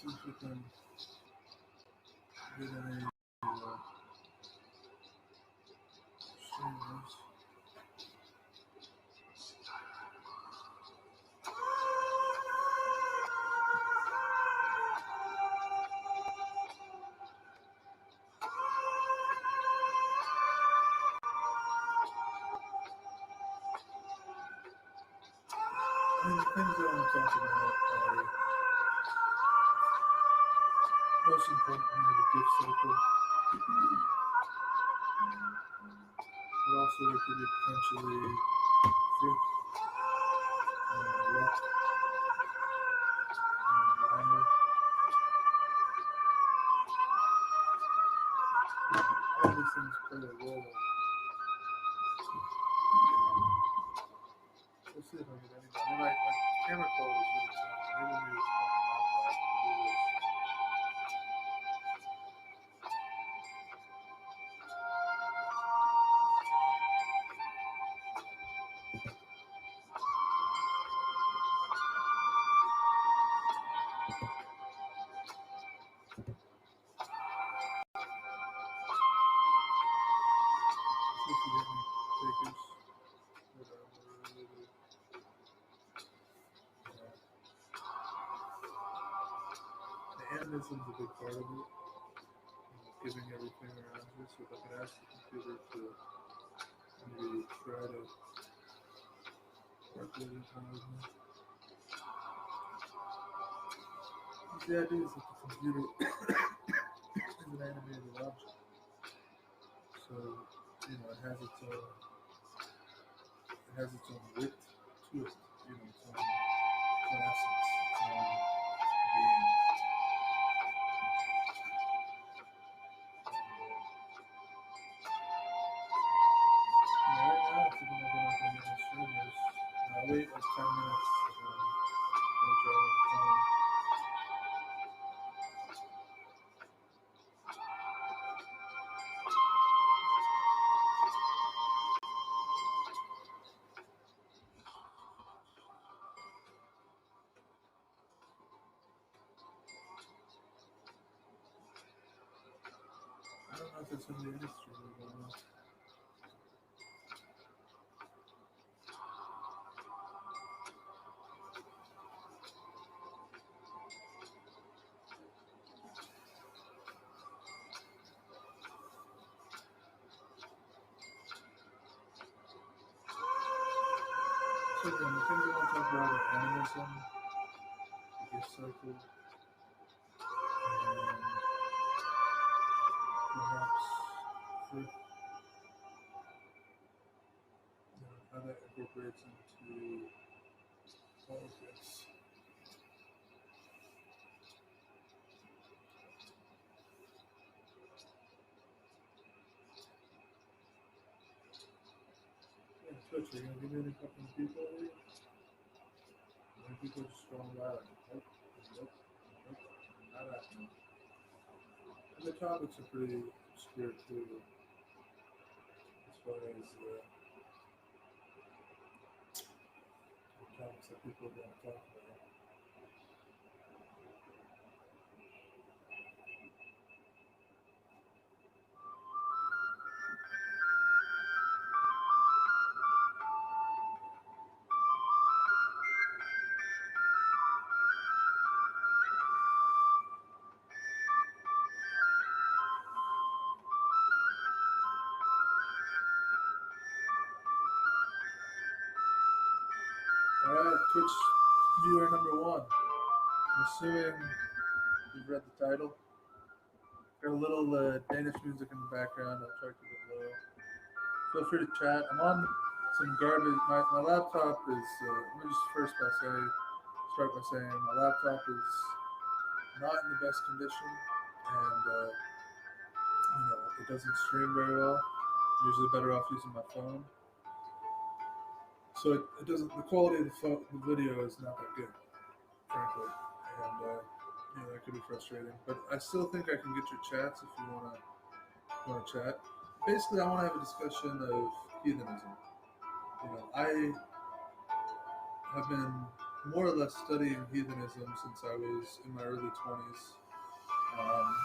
see if we can get any streamers. I mean, the things I want to talk about are most importantly the gift cycle, but also there could be potentially fruit, luck, honor. All these things play a role. We'll see if I get anybody. I mean, my camera quality is really bad. Maybe we use fucking iPad to do this. See if we get any takers. Whatever. The animism is a big part of it. Giving everything around you. So if I can ask the computer to maybe try to work with it, the idea is that the computer is an animated object. So, it has its own wit to it, its own essence, its own being. Right now, if you're going to go on the streamers, I'll wait like 10 minutes and we'll try to find. I don't know if it's going to be any streamer, but so again, the things I want to talk about are animism, the gift cycle, and perhaps fruit, how that incorporates into politics. Yeah, Twitch, are you going to give me any fucking people here? Many people just going by like, nope, not happening. And the topics are pretty obscure too, as far as the topics that people are going to talk about. Alright, Twitch viewer number 1. I'm assuming you've read the title. Got a little Danish music in the background. I'll try to keep it low. Feel free to chat. I'm on some garbage. My laptop is, let me just start by saying my laptop is not in the best condition, and it doesn't stream very well. I'm usually better off using my phone. So it doesn't. The quality of the video is not that good, frankly, and that could be frustrating. But I still think I can get your chats if you want to chat. Basically, I want to have a discussion of heathenism. I have been more or less studying heathenism since I was in my early 20s. Um,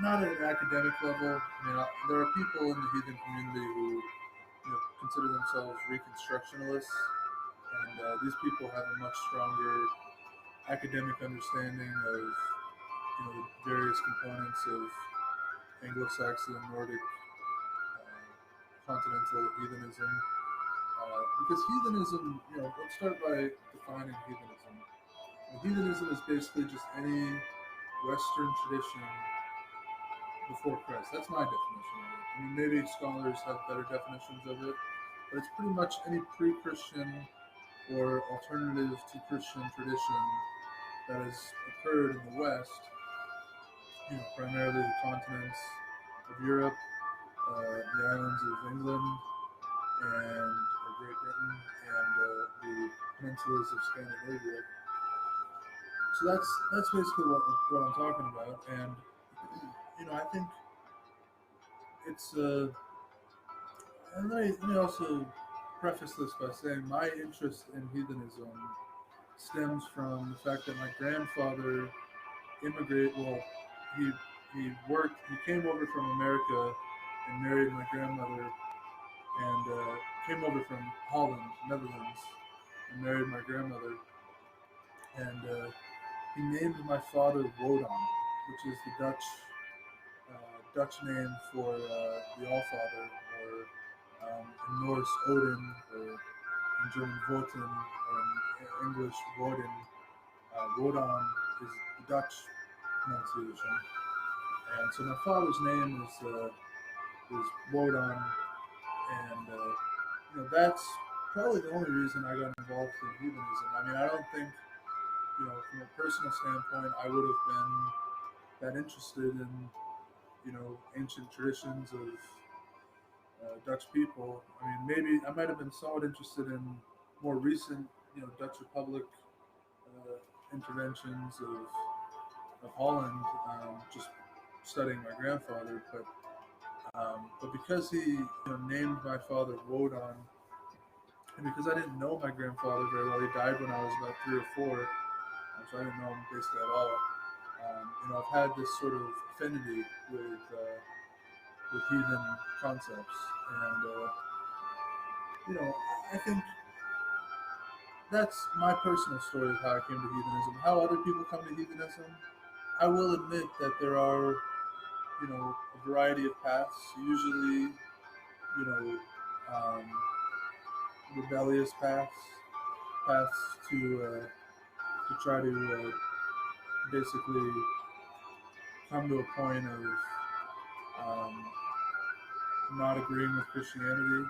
Not at an academic level. I mean, there are people in the heathen community who consider themselves Reconstructionalists, and these people have a much stronger academic understanding of the various components of Anglo-Saxon, Nordic, continental heathenism. Because heathenism, let's start by defining heathenism. Heathenism is basically just any Western tradition before Christ. That's my definition of it. I mean, maybe scholars have better definitions of it, but it's pretty much any pre-Christian or alternative to Christian tradition that has occurred in the West, primarily the continents of Europe, the islands of England, and Great Britain, and the peninsulas of Scandinavia. So that's basically what I'm talking about, and I think it's and let me also preface this by saying my interest in heathenism stems from the fact that my grandfather immigrated. Well, he he came over from America and married my grandmother, and came over from Holland, Netherlands, and married my grandmother, and he named my father Wodan, which is the Dutch name for the Allfather, or in Norse Odin, or in German Wotan, or in English Woden. Wodan is the Dutch pronunciation, and so my father's name is Wodan, and that's probably the only reason I got involved in heathenism. I mean, I don't think from a personal standpoint I would have been that interested in ancient traditions of Dutch people. I mean, maybe I might have been somewhat interested in more recent, Dutch Republic interventions of Holland, just studying my grandfather. But because he named my father Wodan, and because I didn't know my grandfather very well, he died when I was about 3 or 4, so I didn't know him basically at all. I've had this sort of affinity with heathen concepts, and I think that's my personal story of how I came to heathenism. How other people come to heathenism, I will admit that there are a variety of paths. Usually, you know, um, rebellious paths to try to basically come to a point of not agreeing with Christianity.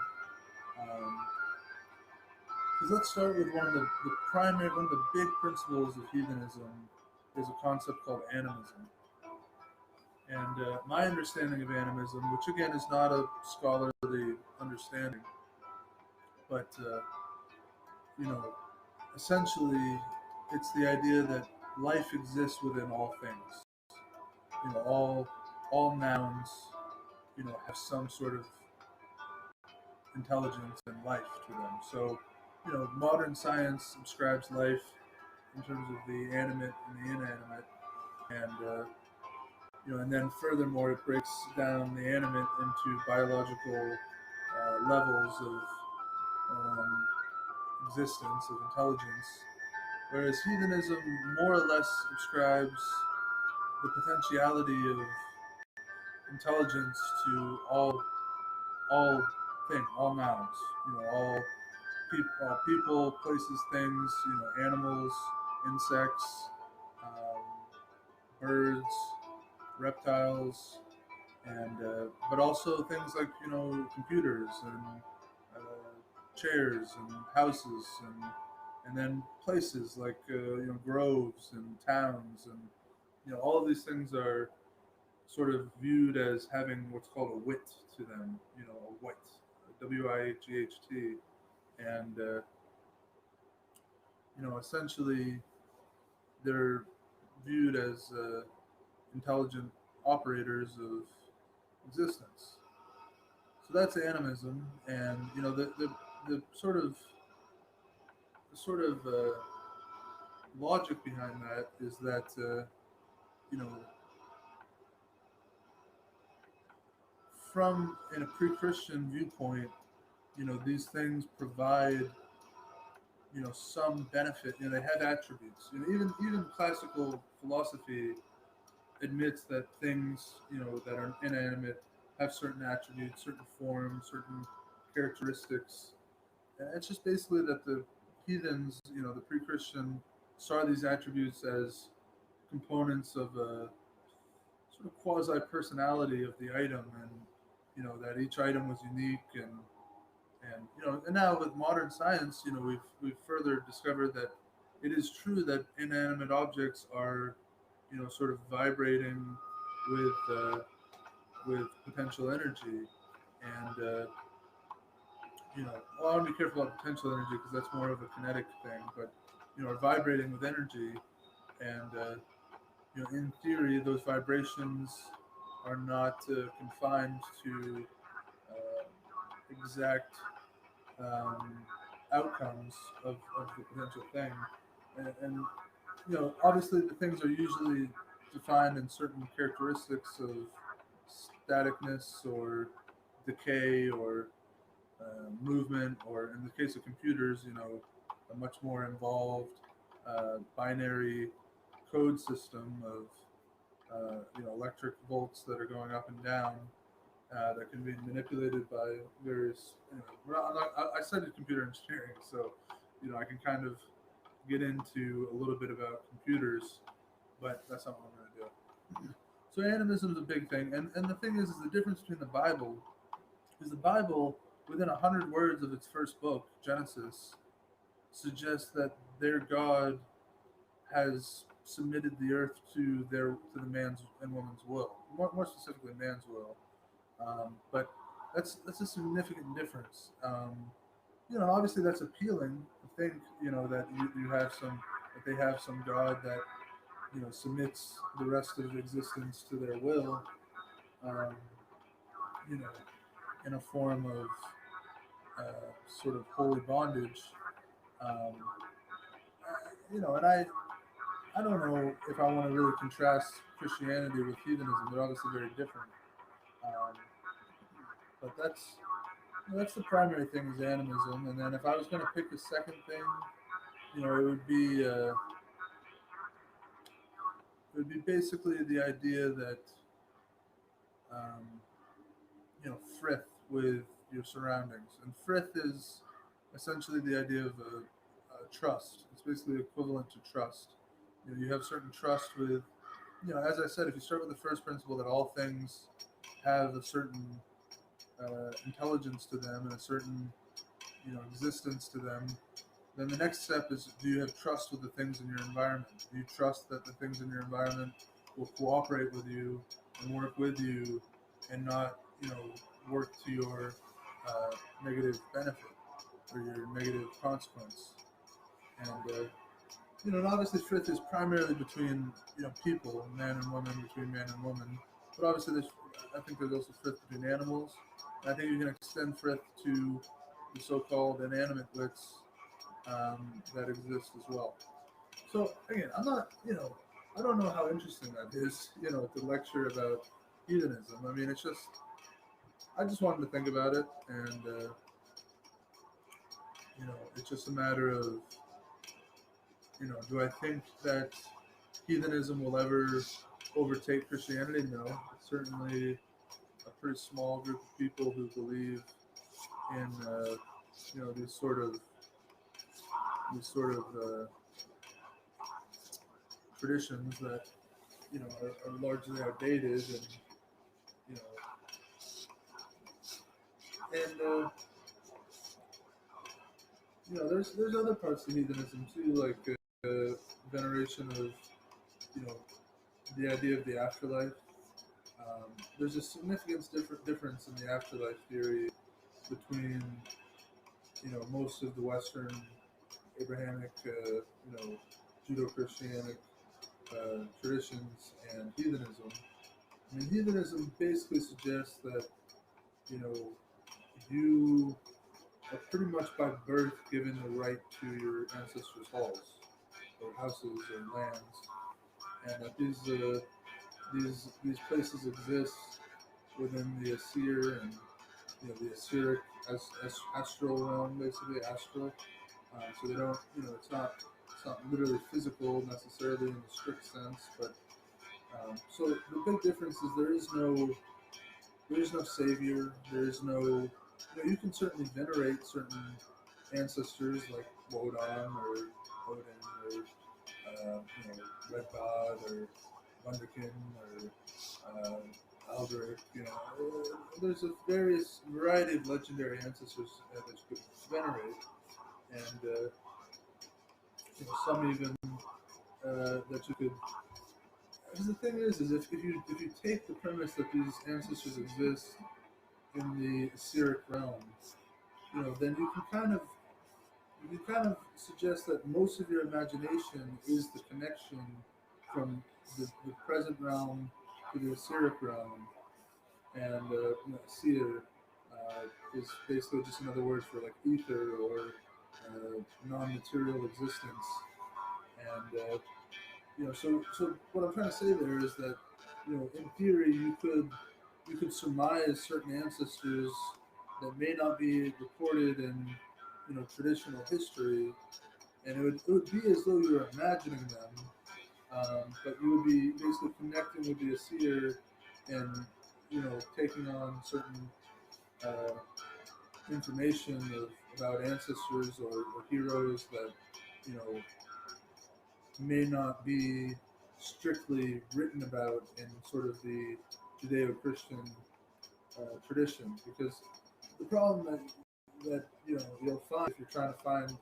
Because let's start with one of the big principles of heathenism is a concept called animism. And my understanding of animism, which again is not a scholarly understanding, but you know, essentially, it's the idea that life exists within all things. All nouns, have some sort of intelligence and life to them. So, modern science subscribes life in terms of the animate and the inanimate, and and then furthermore, it breaks down the animate into biological levels of um, existence, of intelligence, whereas heathenism more or less ascribes the potentiality of intelligence to all things, all nouns, all people, places, things, animals, insects, um, birds, reptiles, and but also things like computers and chairs and houses and then places like groves and towns, and all of these things are sort of viewed as having what's called a wit to them, a wit, Wight, and essentially they're viewed as intelligent operators of existence. So that's animism, and the sort of logic behind that is that you know, from in a pre-Christian viewpoint, these things provide some benefit. They have attributes. Even classical philosophy admits that things that are inanimate have certain attributes, certain forms, certain characteristics. And it's just basically that the heathens, the pre-Christian, saw these attributes as components of a sort of quasi personality of the item, and that each item was unique, and now with modern science, we've further discovered that it is true that inanimate objects are sort of vibrating with potential energy, and well, I want to be careful about potential energy because that's more of a kinetic thing, but are vibrating with energy, and in theory, those vibrations are not confined to exact um, outcomes of the potential thing. And obviously the things are usually defined in certain characteristics of staticness or decay or movement, or in the case of computers, a much more involved binary code system of electric volts that are going up and down that can be manipulated by various. I studied computer engineering, so I can kind of get into a little bit about computers, but that's not what I'm going to do. So animism is a big thing, and the thing is the difference between the Bible is the Bible, within 100 words of its first book, Genesis, suggests that their God has submitted the earth to the man's and woman's will, more specifically man's will. But that's a significant difference. Obviously that's appealing to think, that you have some that they have some God that submits the rest of existence to their will, um, you know, in a form of sort of holy bondage. Um, and I don't know if I want to really contrast Christianity with heathenism. They're obviously very different. Um, but that's the primary thing is animism. And then if I was going to pick a second thing, it would be basically the idea that um, frith with your surroundings. And frith is essentially the idea of a trust. It's basically equivalent to trust. You have certain trust with, as I said, if you start with the first principle that all things have a certain intelligence to them and a certain, existence to them, then the next step is, do you have trust with the things in your environment? Do you trust that the things in your environment will cooperate with you and work with you and not, work to your negative benefit or your negative consequence? And and obviously frith is primarily between, people, man and woman, between man and woman. But obviously I think there's also frith between animals. And I think you can extend frith to the so-called inanimate wits that exist as well. So again, I'm not, I don't know how interesting that is, to lecture about heathenism. I mean, I just wanted to think about it, and it's just a matter of, do I think that heathenism will ever overtake Christianity? No. It's certainly a pretty small group of people who believe in, these sort of traditions that are largely outdated, and you know and there's other parts of heathenism too, like veneration of you know the idea of the afterlife. There's a significant difference in the afterlife theory between most of the Western Abrahamic Judeo-Christianic traditions and heathenism. I mean, heathenism basically suggests that you know are pretty much by birth given the right to your ancestors' halls. or houses or lands, and that these places exist within the Asir and the Assyric as astral realm, basically astral. So they don't, it's not literally physical necessarily in the strict sense, but so the big difference is there is no savior. There is no. You can certainly venerate certain ancestors like Wodan or Odin or Red God or Wunderkin or Alberic. There's a various variety of legendary ancestors that you could venerate, and some even that you could. Because the thing is if you take the premise that these ancestors exist in the Assyric realm, then you can kind of suggest that most of your imagination is the connection from the present realm to the Assyric realm, and Seer is basically just another word for like ether or non-material existence, and so what I'm trying to say there is that in theory you could surmise certain ancestors that may not be recorded in traditional history, and it would be as though you were imagining them, but you would be basically connecting with the Asir and taking on certain uh, information about ancestors or heroes that you know may not be strictly written about in sort of the Judeo-Christian tradition, because the problem that you'll find if you're trying to find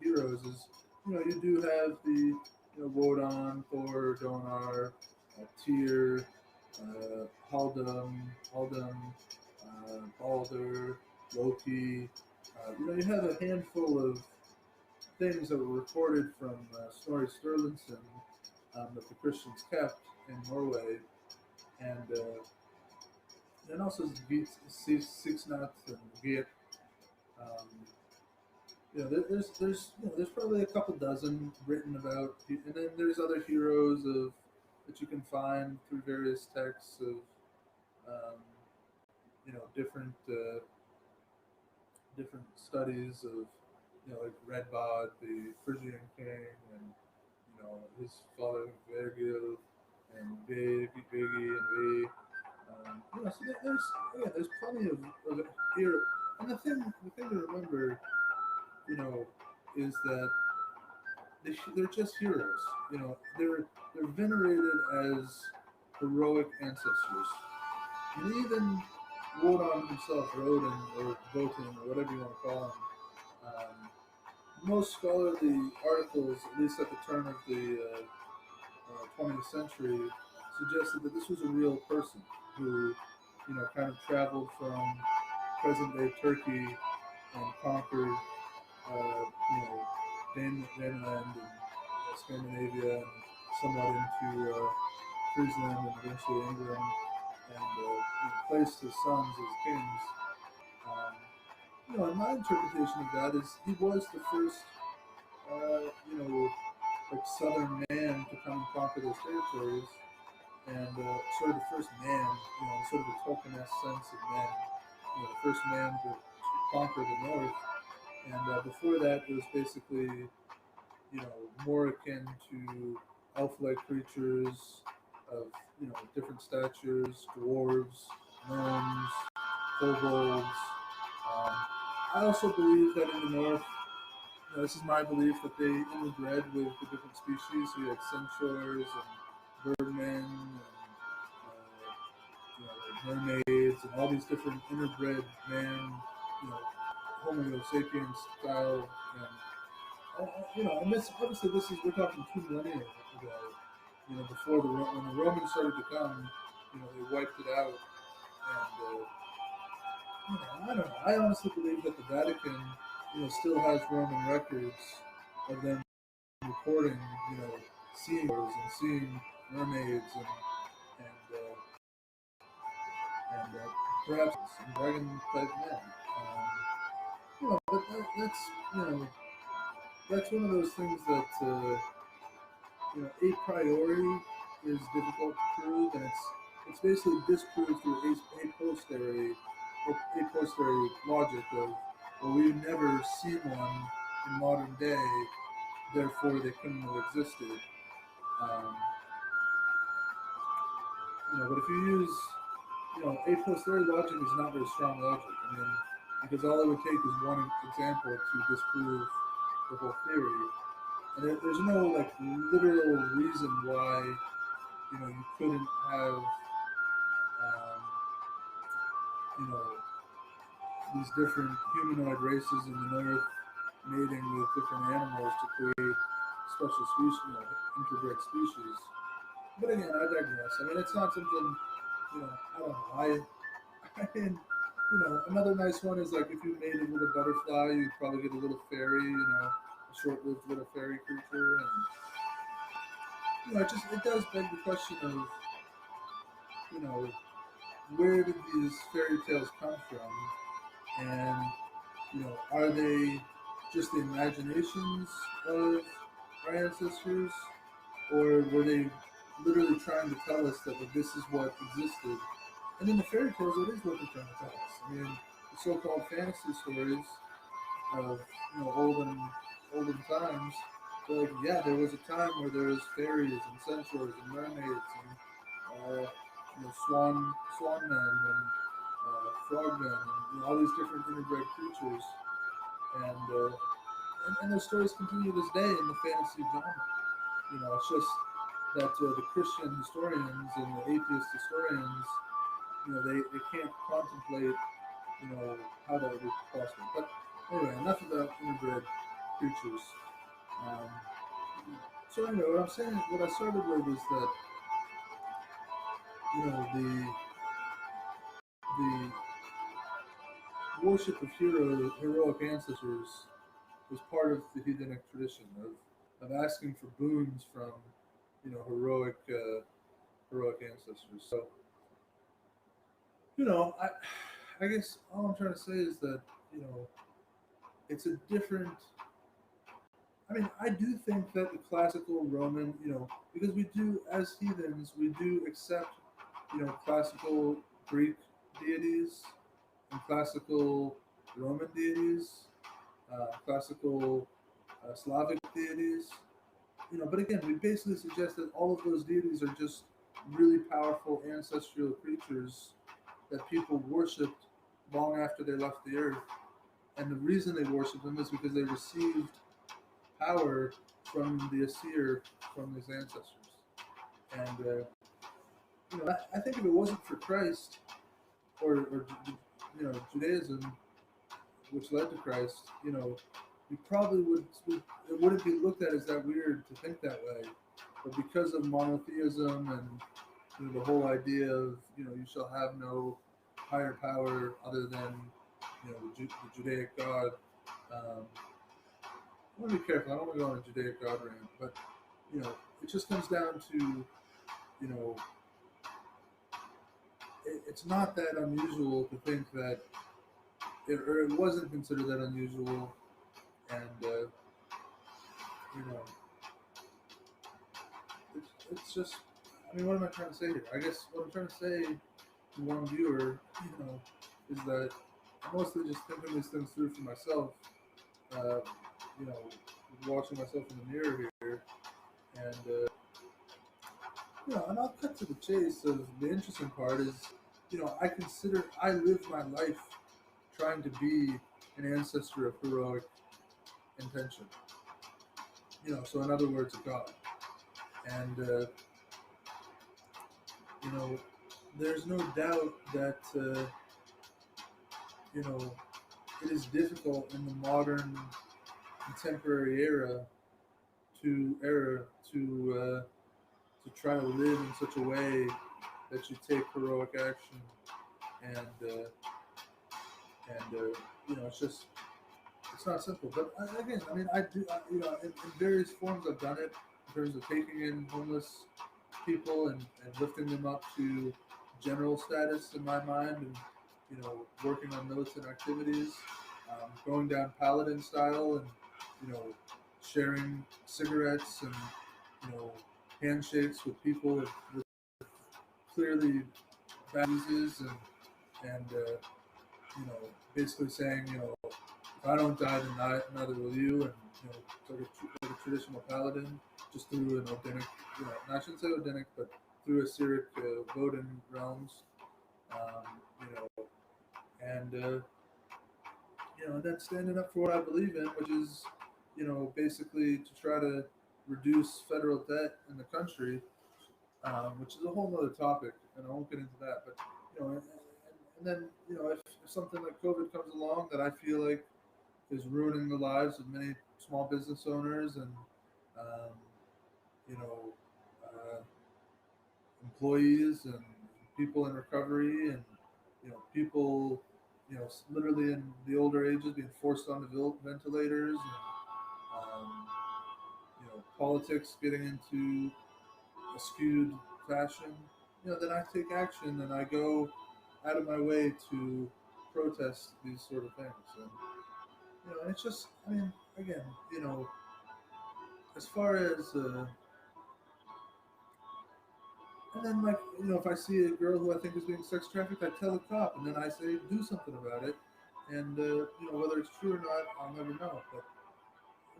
heroes is you do have the Wodan, Thor, Donar, Tyr, Haldum, Balder, Loki. You have a handful of things that were recorded from Snorri Sturluson that the Christians kept in Norway, and also Sixnat and Viet. Um, there's probably a couple dozen written about, and then there's other heroes that you can find through various texts of um, different studies of like Redbod, the Frisian king, and his father Vergil, and Vegi and Ve. So there's plenty of here, and the thing to remember, is that they're just heroes. They're venerated as heroic ancestors, and even Wodan himself, or Odin, or Votan, or whatever you want to call him. Most scholarly articles, at least at the turn of the 20th century, suggested that this was a real person who, kind of traveled from present-day Turkey and conquered, Daneland and Scandinavia, and somewhat into Friesland and eventually England, and placed his sons as kings. And my interpretation of that is he was the first, uh, you know, like southern man to come and conquer those territories, and sort of the first man, sort of a token-esque sense of man, the first man to conquer the north. And before that, it was basically, more akin to elf-like creatures of, different statures, dwarves, gnomes, kobolds. Um, I also believe that in the north, this is my belief, that they interbred with the different species. So you had centaurs and birdmen and mermaids and all these different interbred man, you know, Homo sapiens style. And this obviously this is we're talking 2 millennia ago. Before when the Romans started to come, they wiped it out, and I don't know. I honestly believe that the Vatican, still has Roman records of them recording, seeing birds and seeing mermaids and perhaps some dragon type men. But that's that's one of those things that. a priori is difficult to prove, and it's basically disproved through a posteriori logic of, well, we've never seen one in modern day, therefore they couldn't have existed. Um, but if you use, a posteriori logic is not very strong logic. I mean, because all it would take is one example to disprove the whole theory, and there's no like literal reason why you couldn't have um, you know these different humanoid races in the north mating with different animals to create special species, interbred species. But again, I digress. I mean, it's not something, I don't know. I mean, another nice one is like if you mated with a butterfly, you'd probably get a little fairy, a short-lived little fairy creature, and it does beg the question of, you know, where did these fairy tales come from, and are they just the imaginations of our ancestors, or were they literally trying to tell us that this is what existed? And in the fairy tales, it is what they're trying to tell us. I mean, the so-called fantasy stories of olden times, they're like, yeah, there was a time where there was fairies and centaurs and mermaids and swan men and frogmen and all these different interbred creatures, and those stories continue to this day in the fantasy genre. It's just that the Christian historians and the atheist historians, they can't contemplate, how that would be possible. But anyway, enough about interbred creatures. Um, so anyway, what I started with is that, the worship of heroic ancestors was part of the Heathenic tradition of asking for boons from, heroic ancestors. So, I guess all I'm trying to say is that, it's a different. I mean, I do think that the classical Roman, because we do, as heathens, we do accept, classical Greek deities and classical Roman deities, classical Slavic deities. But again, we basically suggest that all of those deities are just really powerful ancestral creatures that people worshipped long after they left the earth. And the reason they worship them is because they received power from the Asir, from these ancestors. And I think if it wasn't for Christ or Judaism, which led to Christ, you probably it wouldn't be looked at as that weird to think that way. But because of monotheism and the whole idea of you shall have no higher power other than the Judaic God. I want to be careful. I don't want to go on a Judaic God rant, but it just comes down to you know it's not that unusual to think that or it wasn't considered that unusual, and you know it's just. I mean, what am I trying to say here? I guess what I'm trying to say to one viewer, is that I'm mostly just thinking these things through for myself. Uh, you know, watching myself in the mirror here, and and I'll cut to the chase. Of the interesting part is, I live my life trying to be an ancestor of heroic intention. So in other words, a god, and you know, there's no doubt that you know it is difficult in the modern contemporary era to try to live in such a way that you take heroic action, and it's not simple. But again, I mean, I do, in various forms I've done it in terms of taking in homeless people and lifting them up to general status in my mind, and working on notes and activities, going down paladin style, and sharing cigarettes and you know, handshakes with people with clearly bad diseases, and basically saying, if I don't die, then neither will you, and it's like a traditional paladin, just through an Odinic, I shouldn't say Odinic, but through Assyric Vodan realms, um, you know, and then standing up for what I believe in, which is, basically to try to reduce federal debt in the country, which is a whole other topic, and I won't get into that. But and then if something like COVID comes along that I feel like is ruining the lives of many small business owners and um, you know uh, employees and people in recovery and people literally in the older ages being forced onto ventilators and politics getting into a skewed fashion, then I take action and I go out of my way to protest these sort of things. And it's just, I mean, again, as far as and then, like, if I see a girl who I think is being sex trafficked, I tell the cop, and then I say do something about it. And whether it's true or not, I'll never know. But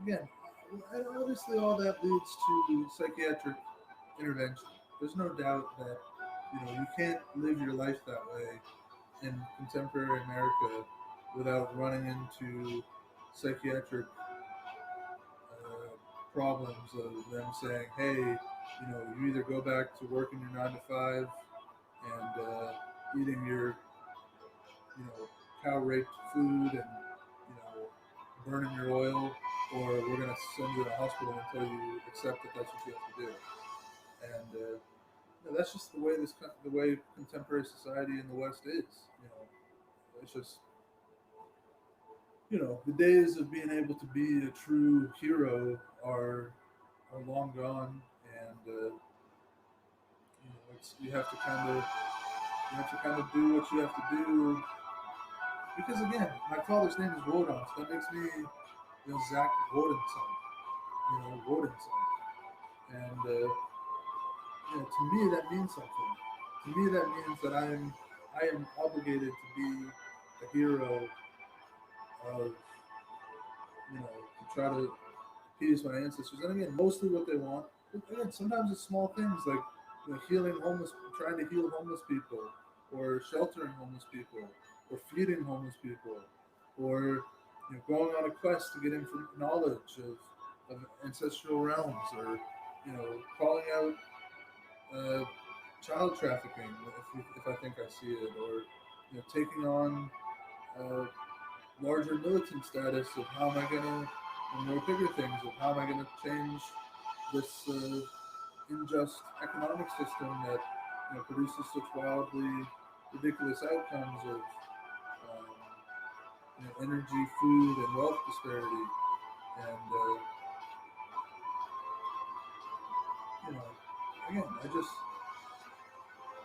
again, obviously, all that leads to psychiatric intervention. There's no doubt that you can't live your life that way in contemporary America without running into psychiatric problems of them saying, "Hey, you either go back to working your 9 to 5 and eating your cow raped food and burning your oil, or we're going to send you to the hospital until you accept that that's what you have to do." And that's just the way contemporary society in the West is. It's just the days of being able to be a true hero are long gone, and you have to kind of do what you have to do because again, my father's name is Wodan, so that makes me Zach Wodenson, Wodenson, and to me that means something. To me that means that I am obligated to be a hero of to try to appease my ancestors. And again, mostly what they want. But again, sometimes it's small things like trying to heal homeless people, or sheltering homeless people, or feeding homeless people, or going on a quest to get knowledge of ancestral realms, or calling out child trafficking if I think I see it, or taking on larger militant status of how am I gonna, more bigger things of how am I gonna change this unjust economic system that produces such wildly ridiculous outcomes of energy, food, and wealth disparity, and again,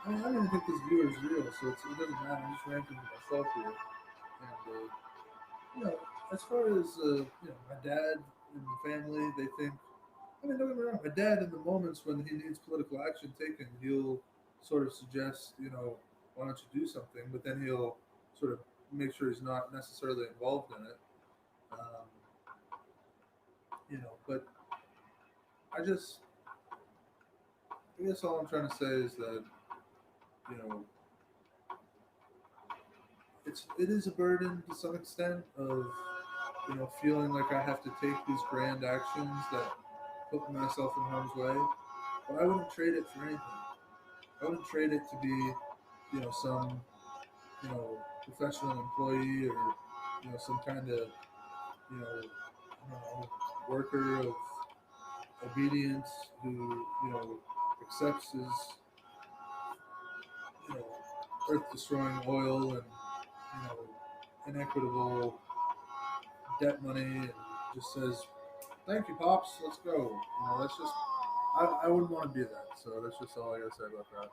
I don't even think this viewer is real, so it doesn't matter. I'm just ranting to myself here, and as far as my dad and the family, they think. I mean, don't get me wrong. My dad, in the moments when he needs political action taken, he'll sort of suggest, why don't you do something? But then he'll sort of make sure he's not necessarily involved in it. Um, but I just, I guess all I'm trying to say is that, you know, it is a burden to some extent of, feeling like I have to take these grand actions that put myself in harm's way. But I wouldn't trade it for anything. I wouldn't trade it to be, some, professional employee, or, some kind of, I don't know, worker of obedience who, accepts his, you know, earth-destroying oil and, inequitable debt money, and just says, "Thank you, pops. Let's go." That's just, I wouldn't want to be that. So that's just all I gotta say about that.